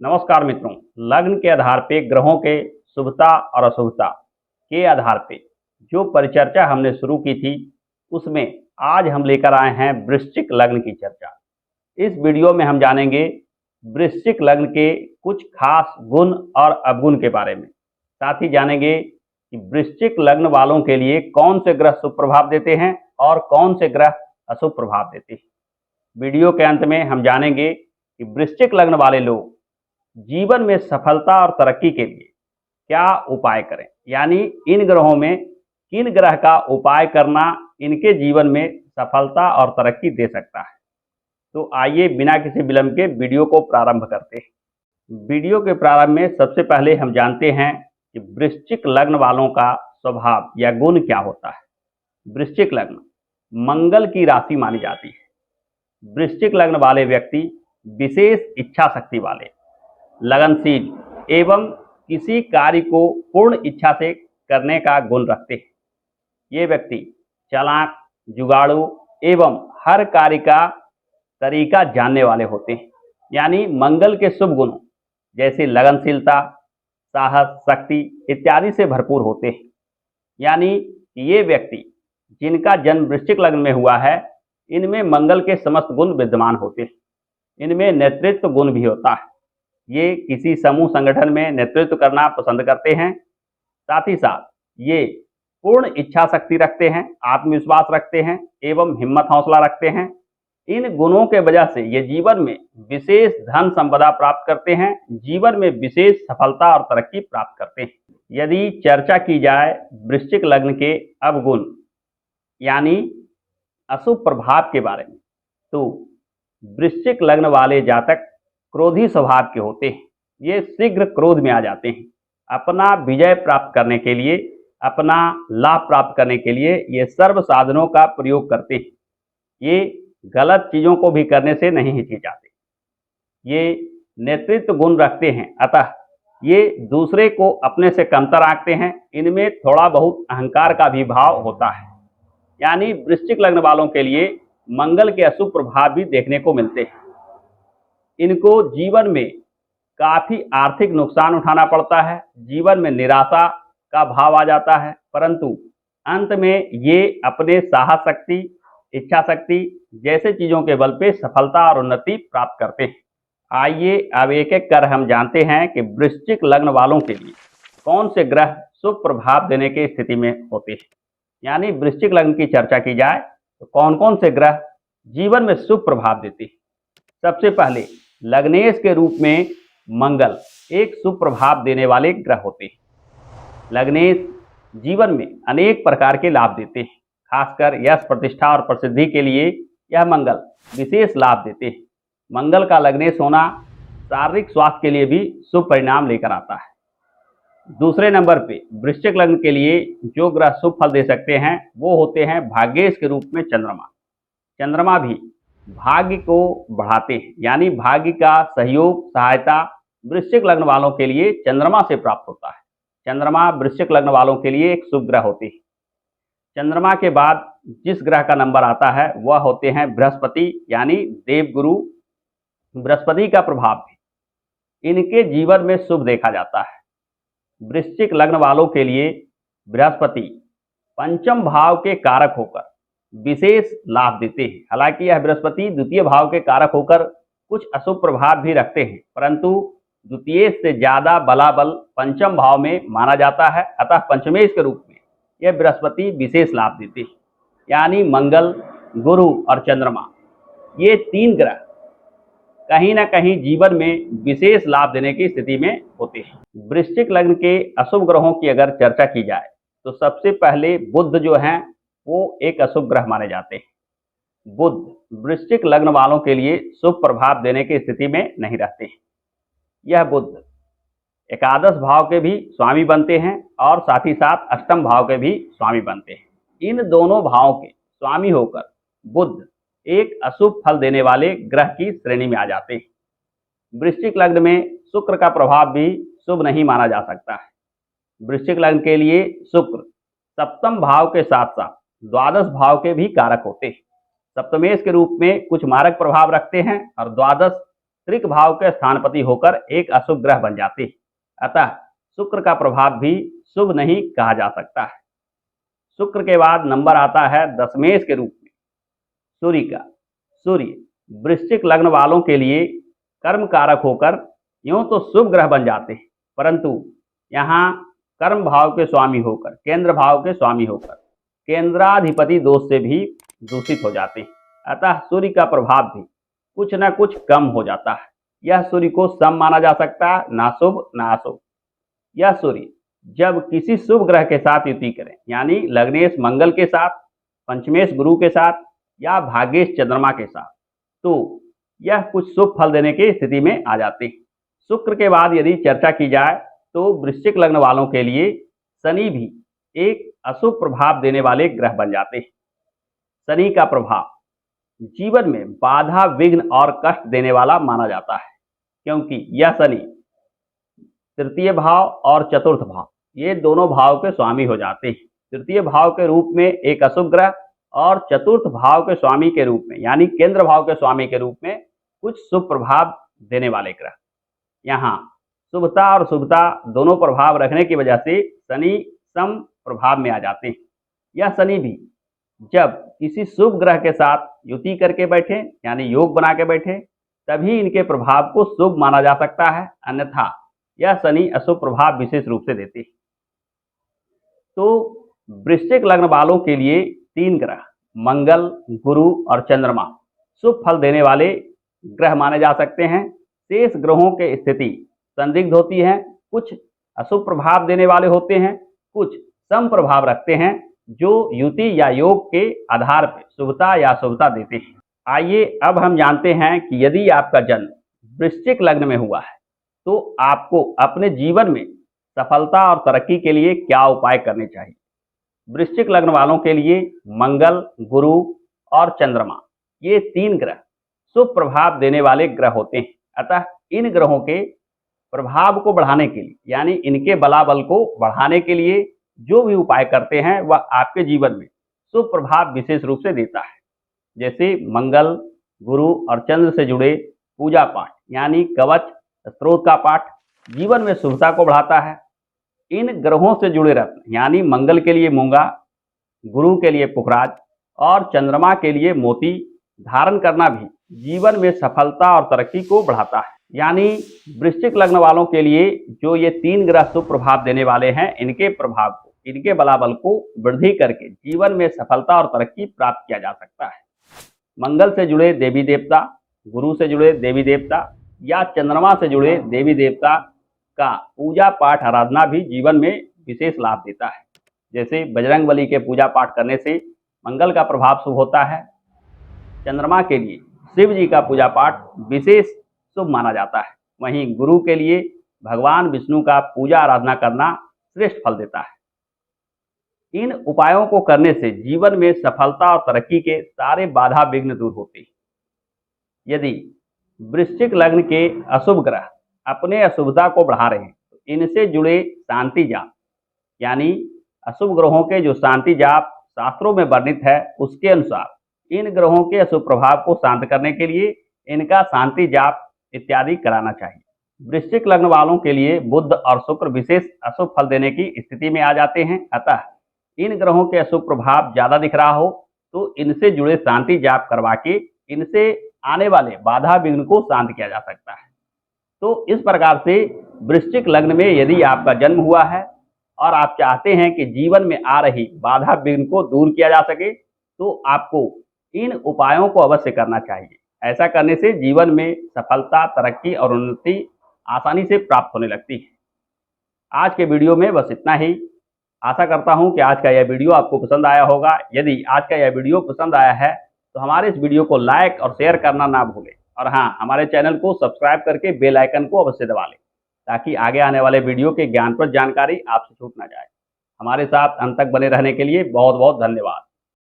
नमस्कार मित्रों। लग्न के आधार पे ग्रहों के शुभता और अशुभता के आधार पे जो परिचर्चा हमने शुरू की थी, उसमें आज हम लेकर आए हैं वृश्चिक लग्न की चर्चा। इस वीडियो में हम जानेंगे वृश्चिक लग्न के कुछ खास गुण और अवगुण के बारे में। साथ ही जानेंगे कि वृश्चिक लग्न वालों के लिए कौन से ग्रह शुभ प्रभाव देते हैं और कौन से ग्रह अशुभ प्रभाव देते हैं। वीडियो के अंत में हम जानेंगे कि वृश्चिक लग्न वाले लोग जीवन में सफलता और तरक्की के लिए क्या उपाय करें, यानी इन ग्रहों में किन ग्रह का उपाय करना इनके जीवन में सफलता और तरक्की दे सकता है। तो आइए बिना किसी विलंब के वीडियो को प्रारंभ करते हैं। वीडियो के प्रारंभ में सबसे पहले हम जानते हैं कि वृश्चिक लग्न वालों का स्वभाव या गुण क्या होता है। वृश्चिक लग्न मंगल की राशि मानी जाती है। वृश्चिक लग्न वाले व्यक्ति विशेष इच्छा शक्ति वाले, लगनशील एवं किसी कार्य को पूर्ण इच्छा से करने का गुण रखते हैं। ये व्यक्ति चालाक, जुगाड़ू एवं हर कार्य का तरीका जानने वाले होते हैं। यानी मंगल के शुभ गुणों जैसे लगनशीलता, साहस, शक्ति इत्यादि से भरपूर होते हैं। यानी ये व्यक्ति जिनका जन्म वृश्चिक लग्न में हुआ है, इनमें मंगल के समस्त गुण विद्यमान होते हैं। इनमें नेतृत्व गुण भी होता है। ये किसी समूह संगठन में नेतृत्व करना पसंद करते हैं। साथ ही साथ ये पूर्ण इच्छा शक्ति रखते हैं, आत्मविश्वास रखते हैं एवं हिम्मत हौसला रखते हैं। इन गुणों के वजह से ये जीवन में विशेष धन संपदा प्राप्त करते हैं, जीवन में विशेष सफलता और तरक्की प्राप्त करते हैं। यदि चर्चा की जाए वृश्चिक लग्न के अवगुण यानी अशुभ प्रभाव के बारे में, तो वृश्चिक लग्न वाले जातक क्रोधी स्वभाव के होते हैं। ये शीघ्र क्रोध में आ जाते हैं। अपना विजय प्राप्त करने के लिए, अपना लाभ प्राप्त करने के लिए ये सर्व साधनों का प्रयोग करते हैं। ये गलत चीज़ों को भी करने से नहीं हिचकिचाते। ये नेतृत्व गुण रखते हैं, अतः ये दूसरे को अपने से कमतर आंकते हैं। इनमें थोड़ा बहुत अहंकार का भी भाव होता है। यानी वृश्चिक लग्न वालों के लिए मंगल के अशुभ प्रभाव भी देखने को मिलते हैं। इनको जीवन में काफ़ी आर्थिक नुकसान उठाना पड़ता है, जीवन में निराशा का भाव आ जाता है, परंतु अंत में ये अपने साहस शक्ति, इच्छा शक्ति जैसे चीज़ों के बल पे सफलता और उन्नति प्राप्त करते हैं। आइए अब एक एक कर हम जानते हैं कि वृश्चिक लग्न वालों के लिए कौन से ग्रह शुभ प्रभाव देने की स्थिति में होते हैं। यानी वृश्चिक लग्न की चर्चा की जाए तो कौन कौन से ग्रह जीवन में शुभ प्रभाव देते हैं। सबसे पहले लग्नेश के रूप में मंगल एक शुभ प्रभाव देने वाले ग्रह होते हैं। लग्नेश जीवन में अनेक प्रकार के लाभ देते हैं। खासकर यश, प्रतिष्ठा और प्रसिद्धि के लिए यह मंगल विशेष लाभ देते हैं। मंगल का लग्नेश होना शारीरिक स्वास्थ्य के लिए भी शुभ परिणाम लेकर आता है। दूसरे नंबर पे वृश्चिक लग्न के लिए जो ग्रह शुभ फल दे सकते हैं वो होते हैं भाग्येश के रूप में चंद्रमा। चंद्रमा भी भाग्य को बढ़ाते हैं, यानी भाग्य का सहयोग, सहायता वृश्चिक लग्न वालों के लिए चंद्रमा से प्राप्त होता है। चंद्रमा वृश्चिक लग्न वालों के लिए एक शुभ ग्रह होते हैं। चंद्रमा के बाद जिस ग्रह का नंबर आता है वह होते हैं बृहस्पति, यानी देवगुरु। बृहस्पति का प्रभाव भी इनके जीवन में शुभ देखा जाता है। वृश्चिक लग्न वालों के लिए बृहस्पति पंचम भाव के कारक होकर विशेष लाभ देते हैं। हालांकि यह बृहस्पति द्वितीय भाव के कारक होकर कुछ अशुभ प्रभाव भी रखते हैं, परंतु द्वितीय से ज्यादा बलाबल पंचम भाव में माना जाता है। अतः पंचमेश के रूप में यह बृहस्पति विशेष लाभ देते हैं। यानी मंगल, गुरु और चंद्रमा ये तीन ग्रह कहीं ना कहीं जीवन में विशेष लाभ देने की स्थिति में होते हैं। वृश्चिक लग्न के अशुभ ग्रहों की अगर चर्चा की जाए तो सबसे पहले बुध जो हैं वो एक अशुभ ग्रह माने जाते हैं। बुध वृश्चिक लग्न वालों के लिए शुभ प्रभाव देने की स्थिति में नहीं रहते हैं। यह बुध एकादश भाव के भी स्वामी बनते हैं और साथ ही साथ अष्टम भाव के भी स्वामी बनते हैं। इन दोनों भावों के स्वामी होकर बुध एक अशुभ फल देने वाले ग्रह की श्रेणी में आ जाते हैं। वृश्चिक लग्न में शुक्र का प्रभाव भी शुभ नहीं माना जा सकता है। वृश्चिक लग्न के लिए शुक्र सप्तम भाव के साथ साथ द्वादश भाव के भी कारक होते हैं। सप्तमेश के रूप में कुछ मारक प्रभाव रखते हैं और द्वादश त्रिक भाव के स्थानपति होकर एक अशुभ ग्रह बन जाते हैं। अतः शुक्र का प्रभाव भी शुभ नहीं कहा जा सकता है। शुक्र के बाद नंबर आता है दशमेश के रूप में सूर्य का। सूर्य वृश्चिक लग्न वालों के लिए कर्म कारक होकर यूं तो शुभ ग्रह बन जाते हैं, परंतु यहाँ कर्म भाव के स्वामी होकर, केंद्र भाव के स्वामी होकर केंद्राधिपति दोष से भी दूषित हो जाते हैं। अतः सूर्य का प्रभाव भी कुछ न कुछ कम हो जाता है। यह सूर्य को सम माना जा सकता है, ना शुभ ना अशुभ। यह सूर्य जब किसी शुभ ग्रह के साथ युति करें, यानी लग्नेश मंगल के साथ, पंचमेश गुरु के साथ या भाग्येश चंद्रमा के साथ, तो यह कुछ शुभ फल देने की स्थिति में आ जाते हैं। शुक्र के बाद यदि चर्चा की जाए तो वृश्चिक लग्न वालों के लिए शनि भी एक अशुभ प्रभाव देने वाले ग्रह बन जाते हैं। शनि का प्रभाव जीवन में बाधा, विघ्न और कष्ट देने वाला माना जाता है, क्योंकि यह शनि तृतीय भाव और चतुर्थ भाव, ये दोनों भाव के स्वामी हो जाते हैं। तृतीय भाव के रूप में एक अशुभ ग्रह और चतुर्थ भाव के स्वामी के रूप में, यानी केंद्र भाव के स्वामी के रूप में कुछ शुभ प्रभाव देने वाले ग्रह। यहाँ शुभता और शुभता दोनों प्रभाव रखने की वजह से शनि सम प्रभाव में आ जाते हैं। यह शनि भी जब किसी शुभ ग्रह के साथ युति करके बैठे, यानी योग बना के बैठे, तभी इनके प्रभाव को शुभ माना जा सकता है, अन्यथा यह शनि अशुभ प्रभाव विशेष रूप से देते हैं। तो वृश्चिक लग्न वालों के लिए तीन ग्रह मंगल, गुरु और चंद्रमा शुभ फल देने वाले ग्रह माने जा सकते हैं। शेष ग्रहों के स्थिति संदिग्ध होती है, कुछ अशुभ प्रभाव देने वाले होते हैं, कुछ सम प्रभाव रखते हैं, जो युति या योग के आधार पर शुभता या अशुभता देते हैं। आइए अब हम जानते हैं कि यदि आपका जन्म वृश्चिक लग्न में हुआ है तो आपको अपने जीवन में सफलता और तरक्की के लिए क्या उपाय करने चाहिए। वृश्चिक लग्न वालों के लिए मंगल, गुरु और चंद्रमा ये तीन ग्रह शुभ प्रभाव देने वाले ग्रह होते हैं। अतः इन ग्रहों के प्रभाव को बढ़ाने के लिए, यानी इनके बलाबल को बढ़ाने के लिए जो भी उपाय करते हैं वह आपके जीवन में शुभ प्रभाव विशेष रूप से देता है। जैसे मंगल, गुरु और चंद्र से जुड़े पूजा पाठ, यानी कवच स्त्रोत का पाठ जीवन में शुभता को बढ़ाता है। इन ग्रहों से जुड़े रत्न, यानी मंगल के लिए मूंगा, गुरु के लिए पुखराज और चंद्रमा के लिए मोती धारण करना भी जीवन में सफलता और तरक्की को बढ़ाता है। यानी वृश्चिक लग्न वालों के लिए जो ये तीन ग्रह शुभ प्रभाव देने वाले हैं, इनके प्रभाव को, इनके बलाबल को वृद्धि करके जीवन में सफलता और तरक्की प्राप्त किया जा सकता है। मंगल से जुड़े देवी देवता, गुरु से जुड़े देवी देवता या चंद्रमा से जुड़े देवी देवता का पूजा पाठ आराधना भी जीवन में विशेष लाभ देता है। जैसे बजरंगबली के पूजा पाठ करने से मंगल का प्रभाव शुभ होता है। चंद्रमा के लिए शिव जी का पूजा पाठ विशेष शुभ माना जाता है। वहीं गुरु के लिए भगवान विष्णु का पूजा आराधना करना श्रेष्ठ फल देता है। इन उपायों को करने से जीवन में सफलता और तरक्की के सारे बाधा विघ्न दूर होते हैं। यदि वृश्चिक लग्न के अशुभ ग्रह अपने अशुभता को बढ़ा रहे हैं तो इनसे जुड़े शांति जाप, यानी अशुभ ग्रहों के जो शांति जाप शास्त्रों में वर्णित है, उसके अनुसार इन ग्रहों के अशुभ प्रभाव को शांत करने के लिए इनका शांति जाप इत्यादि कराना चाहिए। वृश्चिक लग्न वालों के लिए बुध और शुक्र विशेष अशुभ फल देने की स्थिति में आ जाते हैं। अतः इन ग्रहों के अशुभ प्रभाव ज्यादा दिख रहा हो तो इनसे जुड़े शांति जाप करवा के इनसे आने वाले बाधा विघ्न को शांत किया जा सकता है। तो इस प्रकार से वृश्चिक लग्न में यदि आपका जन्म हुआ है और आप चाहते हैं कि जीवन में आ रही बाधा विघ्न को दूर किया जा सके, तो आपको इन उपायों को अवश्य करना चाहिए। ऐसा करने से जीवन में सफलता, तरक्की और उन्नति आसानी से प्राप्त होने लगती है। आज के वीडियो में बस इतना ही। आशा करता हूं कि आज का यह वीडियो आपको पसंद आया होगा। यदि आज का यह वीडियो पसंद आया है तो हमारे इस वीडियो को लाइक और शेयर करना ना भूलें, और हाँ, हमारे चैनल को सब्सक्राइब करके बेल आइकन को अवश्य दबा लें, ताकि आगे आने वाले वीडियो के ज्ञानप्रद जानकारी आपसे छूट ना जाए। हमारे साथ अंत तक बने रहने के लिए बहुत बहुत धन्यवाद।